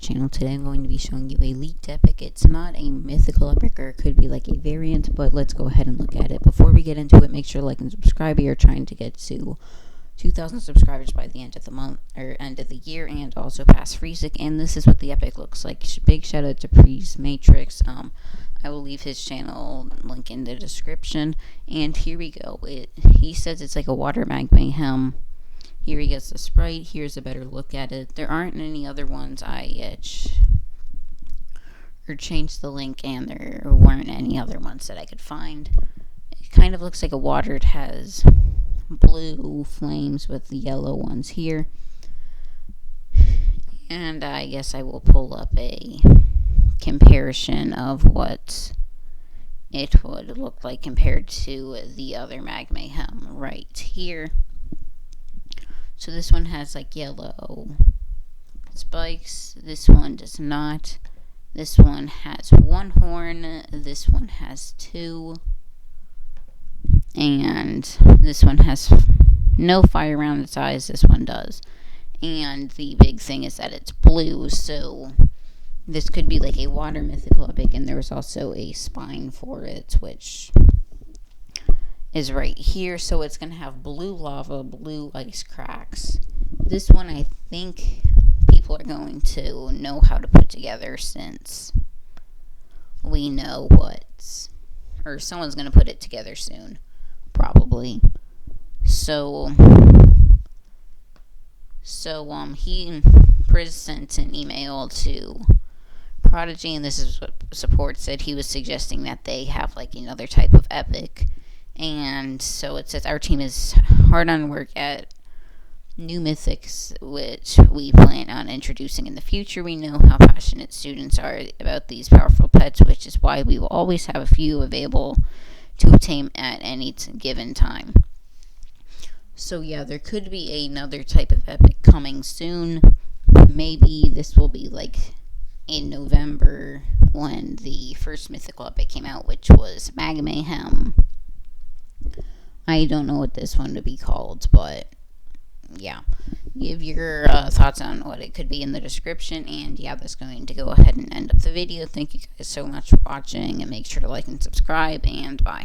the channel. Today I'm going to be showing you a leaked epic. It's not a mythical epic, or it could be like a variant, but let's go ahead and look at it. Before we get into it, make sure to like and subscribe. We are trying to get to 2,000 subscribers by the end of the month, or end of the year, and also pass Freesic. And this is what the epic looks like. Big shout out to Priest Matrix. I will leave his channel link in the description. And here we go. He says it's like a water Magmayhem. Here he gets the sprite. Here's a better look at it. There aren't any other ones. I changed the link, and there weren't any other ones that I could find. It kind of looks like a water. It has blue flames with the yellow ones here. And I guess I will pull up a comparison of what it would look like compared to the other Magmayhem right here. So this one has like yellow spikes. This one does not. This one has one horn. This one has two. And this one has no fire around its eyes. This one does. And the big thing is that it's blue. So this could be like a water mythical epic. And there's also a spine for it, which is right here. So it's going to have blue lava, blue ice cracks. This one I think people are going to know how to put together, since we know or someone's going to put it together soon, probably. So he sent an email to Prodigy, and this is what support said. He was suggesting that they have like another type of epic. And so it says, our team is hard on work at new mythics, which we plan on introducing in the future. We know how passionate students are about these powerful pets, which is why we will always have a few available to obtain at any given time. So yeah, there could be another type of epic coming soon. Maybe this will be like in November, when the first mythical epic came out, which was Magmayhem. I don't know what this one would be called, but yeah, give your thoughts on what it could be in the description. And yeah, that's going to go ahead and end up the video. Thank you guys so much for watching, and make sure to like and subscribe, and bye.